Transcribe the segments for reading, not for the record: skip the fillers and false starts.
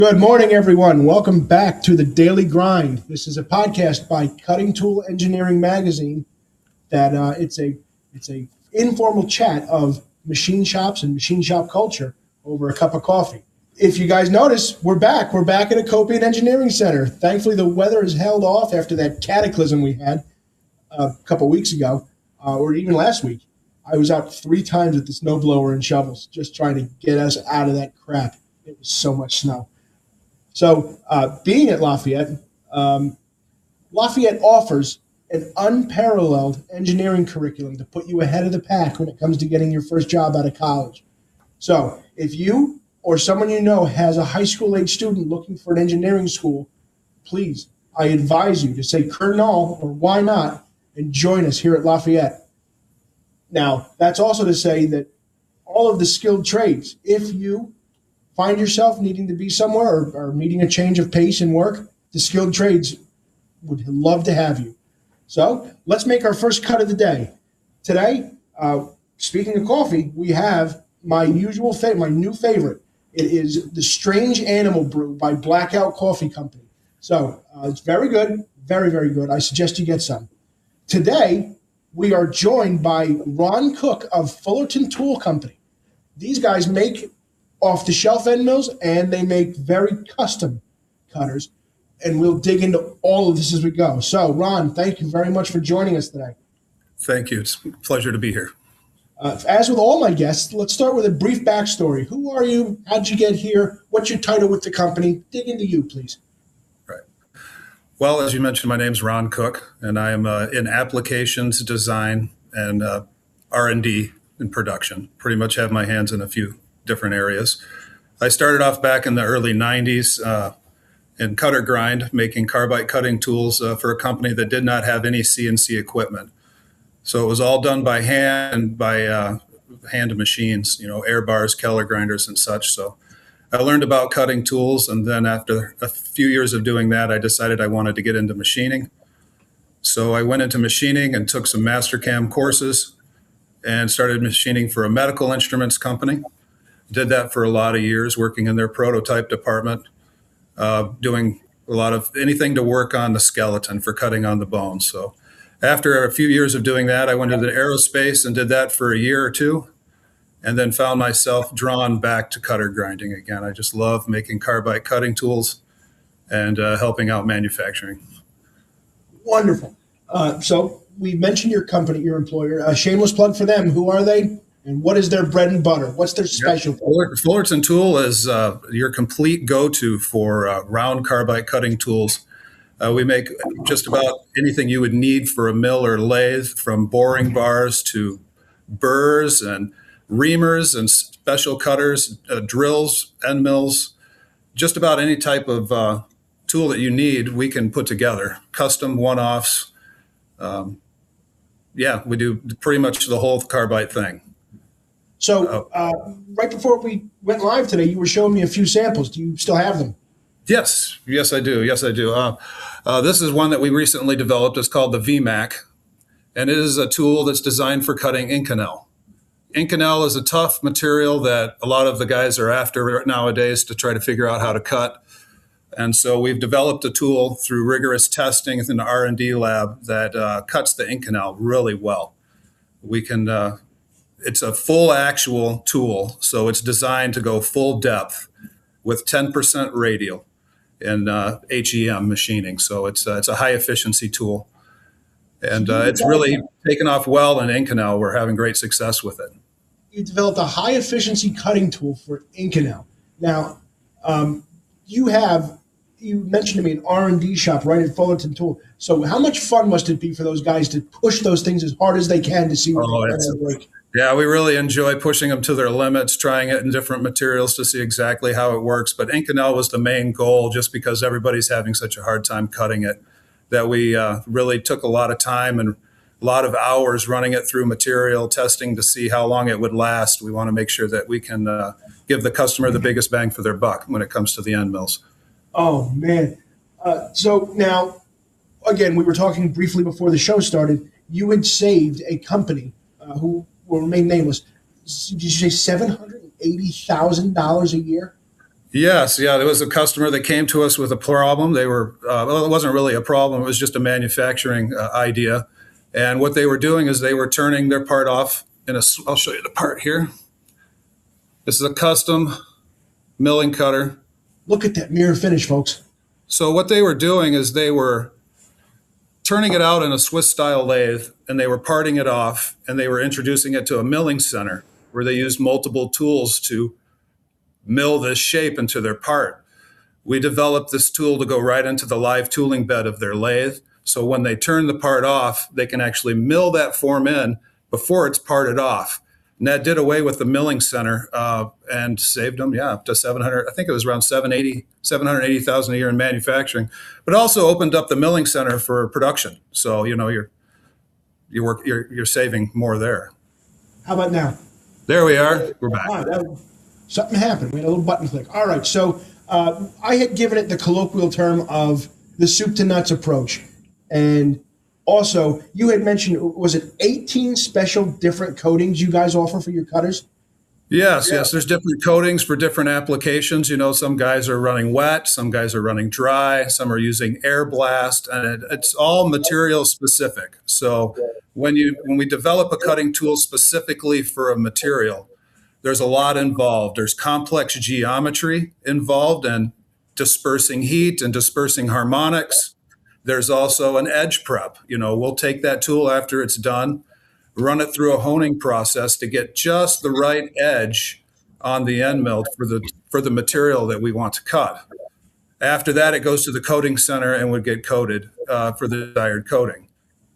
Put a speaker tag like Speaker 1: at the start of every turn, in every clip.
Speaker 1: Good morning, everyone. Welcome back to the Daily Grind. This is a podcast by Cutting Tool Engineering Magazine. It's a informal chat of machine shops and machine shop culture over a cup of coffee. If you guys notice, we're back. We're back at Acopian Engineering Center. Thankfully, the weather has held off after that cataclysm we had a couple weeks ago, or even last week. I was out 3 times with the snowblower and shovels, just trying to get us out of that crap. It was so much snow. So being at Lafayette, Lafayette offers an unparalleled engineering curriculum to put you ahead of the pack when it comes to getting your first job out of college. So if you or someone you know has a high school age student looking for an engineering school, please, I advise you to say Colonel or why not and join us here at Lafayette. Now, that's also to say that all of the skilled trades, if you find yourself needing to be somewhere or needing a change of pace in work, the skilled trades would love to have you. So let's make our first cut of the day. Today, speaking of coffee, we have my new favorite. It is the Strange Animal Brew by Blackout Coffee Company. So it's very good, very, very good. I suggest you get some. Today, we are joined by Ron Cook of Fullerton Tool Company. These guys make off-the-shelf end mills, and they make very custom cutters, and we'll dig into all of this as we go. So, Ron, thank you very much for joining us today.
Speaker 2: Thank you. It's a pleasure to be here.
Speaker 1: As with all my guests, let's start with a brief backstory. Who are you? How'd you get here? What's your title with the company? Dig into you, please.
Speaker 2: Right. Well, as you mentioned, my name's Ron Cook, and I am in applications design and R&D in production. Pretty much have my hands in a few different areas. I started off back in the early 90s in cutter grind, making carbide cutting tools for a company that did not have any CNC equipment. So it was all done by hand and by hand machines, air bars, Keller grinders and such. So I learned about cutting tools. And then after a few years of doing that, I decided I wanted to get into machining. So I went into machining and took some Mastercam courses and started machining for a medical instruments company. Did that for a lot of years, working in their prototype department, doing a lot of anything to work on the skeleton for cutting on the bones. So after a few years of doing that, I went into aerospace and did that for a year or two, and then found myself drawn back to cutter grinding again. I just love making carbide cutting tools and helping out manufacturing.
Speaker 1: Wonderful. So we mentioned your company, your employer. A shameless plug for them. Who are they? And what is their bread and butter? What's their specialty?
Speaker 2: Fullerton Tool is your complete go-to for round carbide cutting tools. We make just about anything you would need for a mill or lathe, from boring bars to burrs and reamers and special cutters, drills, end mills. Just about any type of tool that you need, we can put together. Custom one-offs. We do pretty much the whole carbide thing.
Speaker 1: So right before we went live today, you were showing me a few samples. Do you still have them?
Speaker 2: Yes, I do. This is one that we recently developed. It's called the VMAC, and it is a tool that's designed for cutting Inconel. Inconel is a tough material that a lot of the guys are after nowadays to try to figure out how to cut. And so we've developed a tool through rigorous testing in the R&D lab that cuts the Inconel really well. We can... It's a full actual tool, so it's designed to go full depth with 10% radial in HEM machining. So it's a high efficiency tool, and it's really taken off well in Inconel. We're having great success with it.
Speaker 1: You developed a high efficiency cutting tool for Inconel. Now, you mentioned to me an R&D shop right at Fullerton Tool. So how much fun must it be for those guys to push those things as hard as they can to see what they break?
Speaker 2: Yeah, we really enjoy pushing them to their limits, trying it in different materials to see exactly how it works. But Inconel was the main goal, just because everybody's having such a hard time cutting it, that we really took a lot of time and a lot of hours running it through material testing to see how long it would last. We want to make sure that we can give the customer the biggest bang for their buck when it comes to the end mills.
Speaker 1: Oh, man. So now, again, we were talking briefly before the show started. You had saved a company who will remain nameless. Did you say $780,000 a year?
Speaker 2: Yes, yeah, there was a customer that came to us with a problem. They were, well, it wasn't really a problem. It was just a manufacturing idea. And what they were doing is they were turning their part off I'll show you the part here. This is a custom milling cutter.
Speaker 1: Look at that mirror finish, folks.
Speaker 2: So what they were doing is they were turning it out in a Swiss style lathe, and they were parting it off, and they were introducing it to a milling center where they used multiple tools to mill this shape into their part. We developed this tool to go right into the live tooling bed of their lathe. So when they turn the part off, they can actually mill that form in before it's parted off. And that did away with the milling center and saved them, yeah, up to 700. I think it was around 780,000 a year in manufacturing, but also opened up the milling center for production. So you're saving more there.
Speaker 1: How about now?
Speaker 2: There we are. We're back.
Speaker 1: Something happened. We had a little button click. All right. So I had given it the colloquial term of the soup to nuts approach. And also, you had mentioned, was it 18 special different coatings you guys offer for your cutters?
Speaker 2: Yes. There's different coatings for different applications. Some guys are running wet, some guys are running dry, some are using air blast, and it's all material specific. So when we develop a cutting tool specifically for a material, there's a lot involved. There's complex geometry involved and dispersing heat and dispersing harmonics. There's also an edge prep. We'll take that tool after it's done, run it through a honing process to get just the right edge on the end mill for the material that we want to cut. After that, it goes to the coating center and would get coated for the desired coating.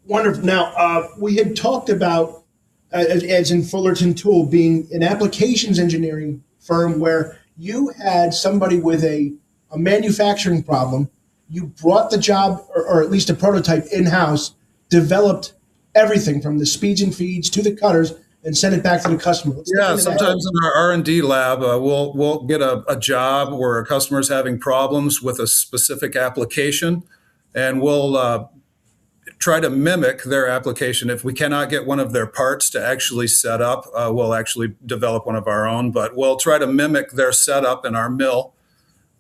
Speaker 1: Wonderful. Now, we had talked about, as in Fullerton Tool, being an applications engineering firm where you had somebody with a manufacturing problem. You brought the job, or at least a prototype, in-house, developed everything from the speeds and feeds to the cutters, and sent it back to the customer.
Speaker 2: Sometimes in our R&D lab, we'll get a job where a customer's having problems with a specific application, and we'll try to mimic their application. If we cannot get one of their parts to actually set up, we'll actually develop one of our own, but we'll try to mimic their setup in our mill,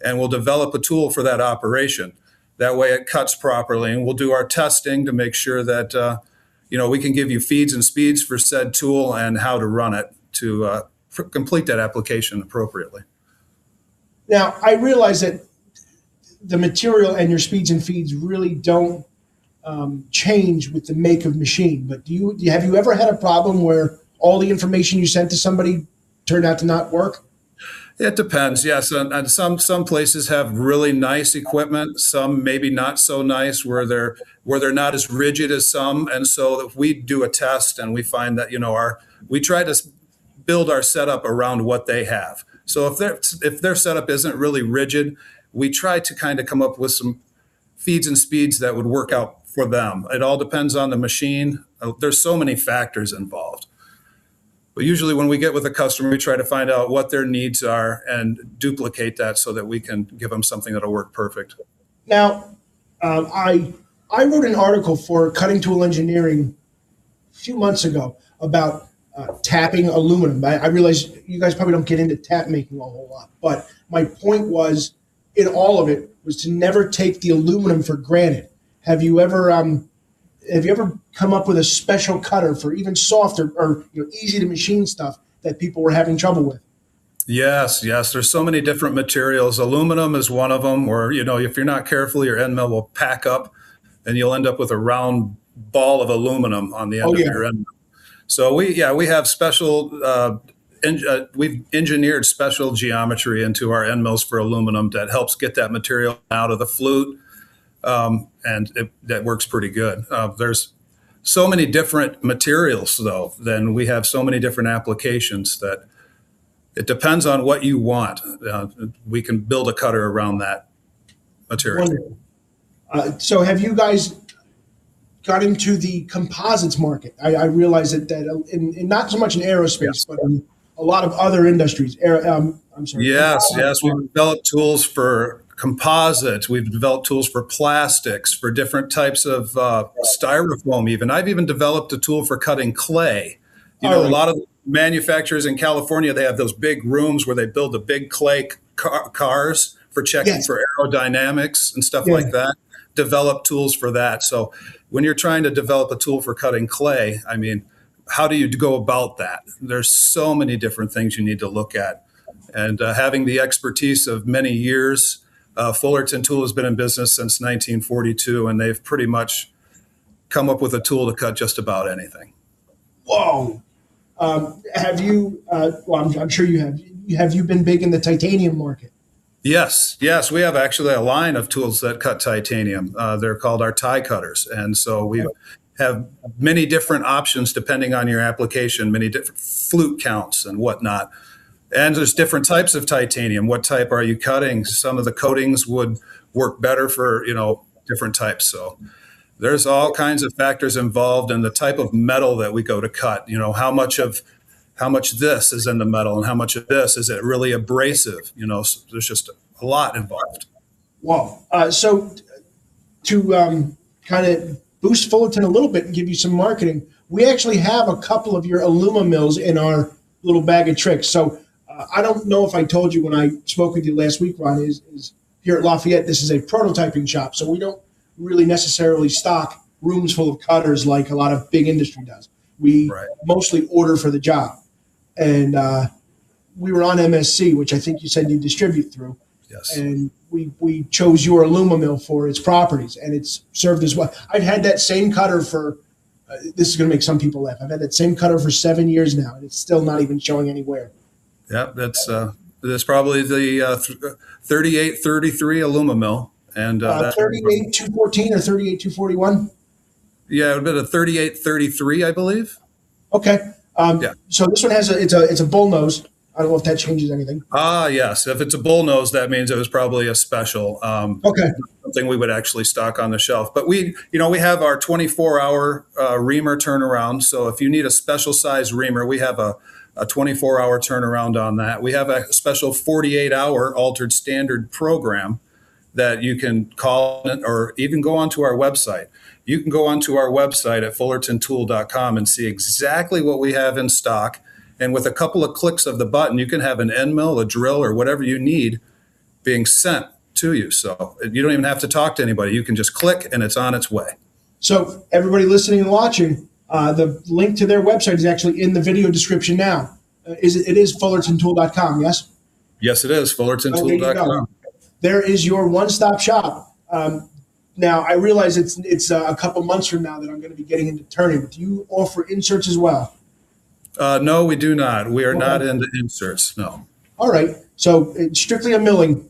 Speaker 2: and we'll develop a tool for that operation. That way it cuts properly, and we'll do our testing to make sure that we can give you feeds and speeds for said tool and how to run it to complete that application appropriately.
Speaker 1: Now, I realize that the material and your speeds and feeds really don't change with the make of machine, but have you ever had a problem where all the information you sent to somebody turned out to not work?
Speaker 2: It depends, yes. And some places have really nice equipment, some maybe not so nice, where they're not as rigid as some. And so if we do a test and we find that we try to build our setup around what they have. So if their setup isn't really rigid, we try to kind of come up with some feeds and speeds that would work out for them. It all depends on the machine. There's so many factors involved. But usually when we get with a customer, we try to find out what their needs are and duplicate that so that we can give them something that'll work perfect.
Speaker 1: Now, I wrote an article for Cutting Tool Engineering a few months ago about tapping aluminum. I realize you guys probably don't get into tap making a whole lot, but my point was, in all of it, was to never take the aluminum for granted. Have you ever come up with a special cutter for even softer or easy to machine stuff that people were having trouble with?
Speaker 2: Yes. There's so many different materials. Aluminum is one of them, or if you're not careful, your end mill will pack up and you'll end up with a round ball of aluminum on the end of your end mill. So we have special we've engineered special geometry into our end mills for aluminum that helps get that material out of the flute. And that works pretty good. There's so many different materials, though, then we have so many different applications that it depends on what you want. We can build a cutter around that material.
Speaker 1: So have you guys got into the composites market? I realize that in not so much in aerospace, but in a lot of other industries. I'm sorry.
Speaker 2: Yes. We've developed tools for composites. We've developed tools for plastics, for different types of styrofoam even. I've even developed a tool for cutting clay. A lot of manufacturers in California, they have those big rooms where they build a big clay cars for checking
Speaker 1: Yes.
Speaker 2: for aerodynamics and stuff
Speaker 1: Yeah.
Speaker 2: like that. Develop tools for that. So when you're trying to develop a tool for cutting clay, I mean, how do you go about that? There's so many different things you need to look at. And having the expertise of many years, Fullerton Tool has been in business since 1942, and they've pretty much come up with a tool to cut just about anything.
Speaker 1: Whoa. Have you, well, I'm sure you have you been big in the titanium market?
Speaker 2: Yes, yes, we have actually a line of tools that cut titanium. They're called our tie cutters, and so we have many different options depending on your application, many different flute counts and whatnot. And there's different types of titanium. What type are you cutting? Some of the coatings would work better for different types. So there's all kinds of factors involved in the type of metal that we go to cut. How much this is in the metal and how much of this is it really abrasive. So there's just a lot involved.
Speaker 1: Wow. So to kind of boost Fullerton a little bit and give you some marketing, we actually have a couple of your Aluma mills in our little bag of tricks. So I don't know if I told you when I spoke with you last week, Ron, is here at Lafayette, this is a prototyping shop. So we don't really necessarily stock rooms full of cutters like a lot of big industry does. We mostly order for the job. And we were on MSC, which I think you said you distribute through.
Speaker 2: Yes.
Speaker 1: And we chose your Aluma mill for its properties, and it's served as well. I've had that same cutter for, this is going to make some people laugh. I've had that same cutter for 7 years now, and it's still not even showing any wear.
Speaker 2: Yeah, that's probably the 3833 Aluma mill. And
Speaker 1: 38214 or 38241?
Speaker 2: Yeah, it would have been a 3833, I believe.
Speaker 1: Okay. So this one has it's a bull nose. I don't know if that changes anything.
Speaker 2: Yes. If it's a bull nose, that means it was probably a special.
Speaker 1: Okay.
Speaker 2: Something we would actually stock on the shelf. But we have our 24-hour reamer turnaround. So if you need a special size reamer, we have a 24-hour turnaround on that. We have a special 48-hour altered standard program that you can call or even go onto our website. You can go onto our website at fullertontool.com and see exactly what we have in stock. And with a couple of clicks of the button, you can have an end mill, a drill, or whatever you need being sent to you. So you don't even have to talk to anybody. You can just click and it's on its way.
Speaker 1: So everybody listening and watching, the link to their website is actually in the video description now. It is fullertontool.com, yes?
Speaker 2: Yes, it is, fullertontool.com.
Speaker 1: There is your one-stop shop. Now, I realize it's a couple months from now that I'm going to be getting into turning, but do you offer inserts as well?
Speaker 2: No, we do not. We are not into inserts, no.
Speaker 1: All right. So it's strictly a milling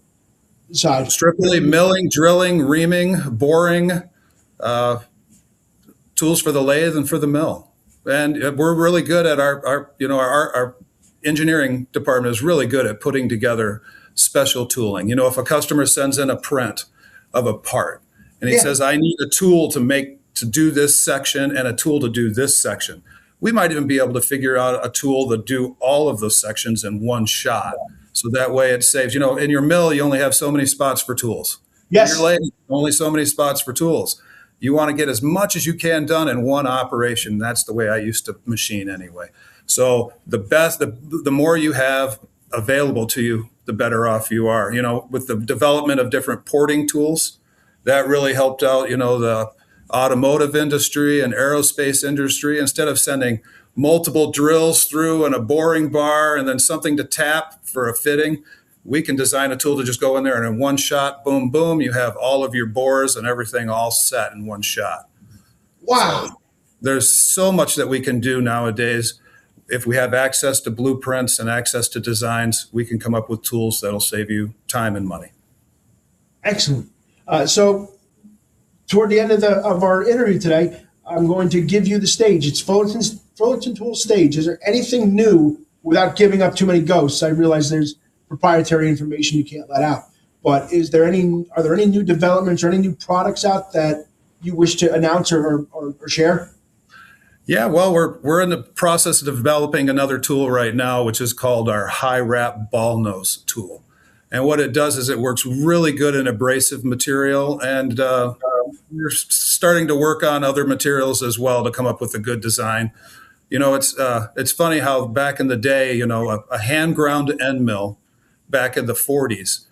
Speaker 1: side.
Speaker 2: Strictly milling, drilling, reaming, boring, tools for the lathe and for the mill. And we're really good at our engineering department is really good at putting together special tooling. If a customer sends in a print of a part and he says, I need a tool to do this section and a tool to do this section, we might even be able to figure out a tool to do all of those sections in one shot. So that way it saves, in your mill, you only have so many spots for tools.
Speaker 1: Yes.
Speaker 2: In your lathe, only so many spots for tools. You want to get as much as you can done in one operation. That's the way I used to machine anyway. So the more you have available to you, the better off you are. With the development of different porting tools, that really helped out, the automotive industry and aerospace industry. Instead of sending multiple drills through and a boring bar and then something to tap for a fitting, we can design a tool to just go in there and in one shot, boom, boom, you have all of your bores and everything all set in one shot.
Speaker 1: Wow.
Speaker 2: So there's so much that we can do nowadays. If we have access to blueprints and access to designs, we can come up with tools that'll save you time and money.
Speaker 1: Excellent. So toward the end of our interview today, I'm going to give you the stage. It's Fullerton Tool stage. Is there anything new without giving up too many ghosts? I realize there's proprietary information you can't let out, but are there any new developments or any new products out that you wish to announce or share?
Speaker 2: Yeah, well, we're in the process of developing another tool right now, which is called our high wrap ball nose tool. And what it does is it works really good in abrasive material, and we're starting to work on other materials as well to come up with a good design. It's funny how back in the day, a hand ground end mill back in the 40s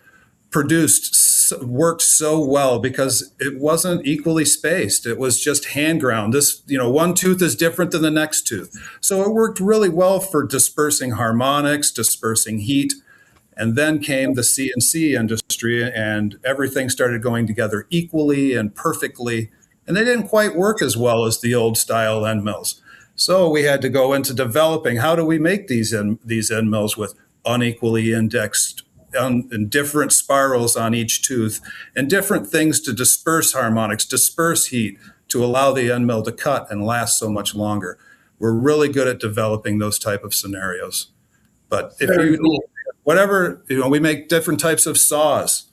Speaker 2: worked so well because it wasn't equally spaced. It was just hand ground. This, one tooth is different than the next tooth. So it worked really well for dispersing harmonics, dispersing heat. And then came the CNC industry, and everything started going together equally and perfectly. And they didn't quite work as well as the old style end mills. So we had to go into developing, how do we make these end mills with unequally indexed and different spirals on each tooth and different things to disperse harmonics, disperse heat, to allow the end mill to cut and last so much longer. We're really good at developing those type of scenarios. But if you need whatever, we make different types of saws.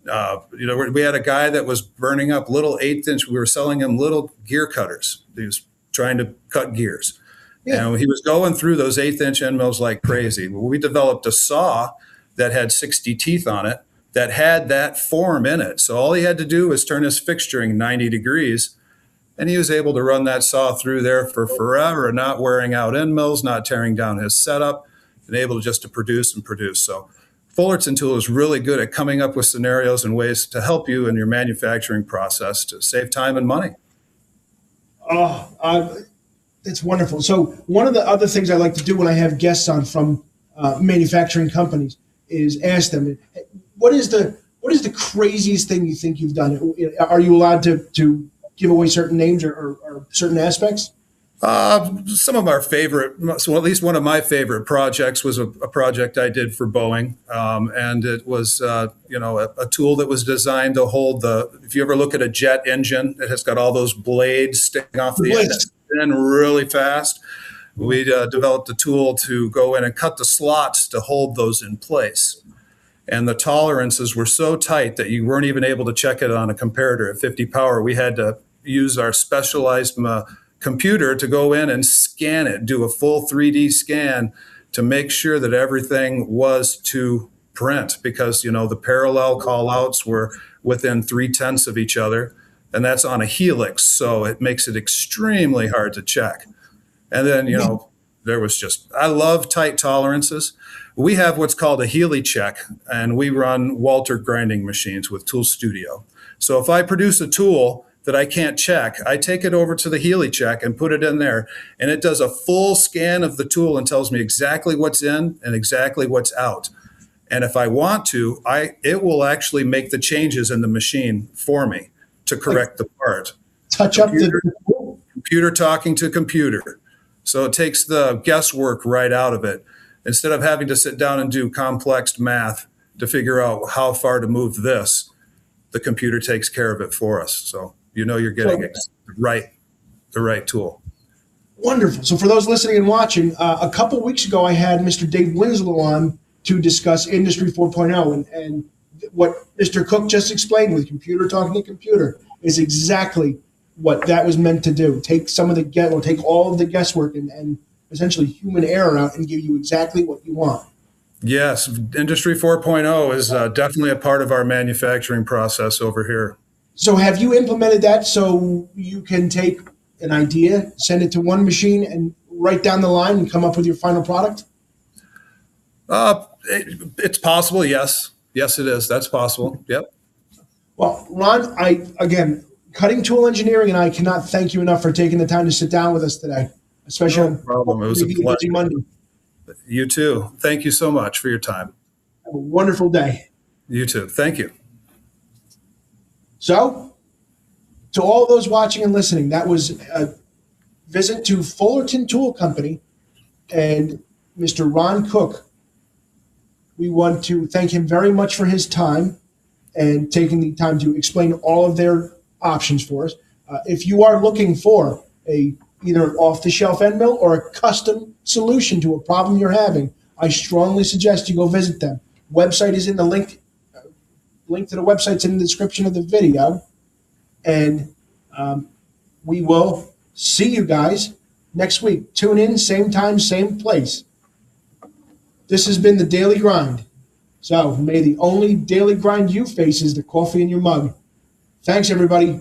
Speaker 2: We had a guy that was burning up little 1/8 inch. We were selling him little gear cutters. He was trying to cut gears. Yeah. And he was going through those 1/8 inch end mills like crazy. Well, we developed a saw that had 60 teeth on it that had that form in it. So all he had to do was turn his fixturing 90 degrees, and he was able to run that saw through there for forever, not wearing out end mills, not tearing down his setup, and able just to produce and produce. So Fullerton Tool is really good at coming up with scenarios and ways to help you in your manufacturing process to save time and money.
Speaker 1: It's wonderful. So one of the other things I like to do when I have guests on from manufacturing companies is ask them, what is the craziest thing you think you've done? Are you allowed to give away certain names or certain aspects?
Speaker 2: Some of our favorite, so at least one of my favorite projects was a project I did for Boeing. And it was, a tool that was designed to hold if you ever look at a jet engine, it has got all those blades sticking off the end really fast. We developed a tool to go in and cut the slots to hold those in place. And the tolerances were so tight that you weren't even able to check it on a comparator at 50 power. We had to use our specialized computer to go in and scan it, do a full 3D scan to make sure that everything was to print, because, the parallel call outs were within 3/10 of each other, and that's on a helix. So it makes it extremely hard to check. And then, there was I love tight tolerances. We have what's called a Healy check, and we run Walter grinding machines with Tool Studio. So if I produce a tool that I can't check, I take it over to the Healy check and put it in there, and it does a full scan of the tool and tells me exactly what's in and exactly what's out. And if I want to, it will actually make the changes in the machine for me to correct the part.
Speaker 1: Touch up the
Speaker 2: computer talking to computer. So it takes the guesswork right out of it. Instead of having to sit down and do complex math to figure out how far to move this, the computer takes care of it for us. So you're getting the right tool.
Speaker 1: Wonderful. So for those listening and watching, a couple of weeks ago, I had Mr. Dave Winslow on to discuss Industry 4.0. And what Mr. Cook just explained with computer talking to computer is exactly what that was meant to do. Take take all of the guesswork and essentially human error out and give you exactly what you want.
Speaker 2: Yes, Industry 4.0 is definitely a part of our manufacturing process over here.
Speaker 1: So have you implemented that so you can take an idea, send it to one machine, and write down the line and come up with your final product?
Speaker 2: It's possible, yes. Yes, it is. That's possible. Yep.
Speaker 1: Well, Ron, Cutting Tool Engineering and I cannot thank you enough for taking the time to sit down with us today, especially
Speaker 2: no problem. It was a pleasure.
Speaker 1: Monday.
Speaker 2: You too. Thank you so much for your time.
Speaker 1: Have a wonderful day.
Speaker 2: You too. Thank you.
Speaker 1: So, to all those watching and listening, that was a visit to Fullerton Tool Company and Mr. Ron Cook. We want to thank him very much for his time and taking the time to explain all of their options for us. If you are looking for either an off-the-shelf end mill or a custom solution to a problem you're having, I strongly suggest you go visit them. Website is in the link to the website's in the description of the video. And we will see you guys next week. Tune in, same time, same place. This has been the Daily Grind. So may the only daily grind you face is the coffee in your mug. Thanks, everybody.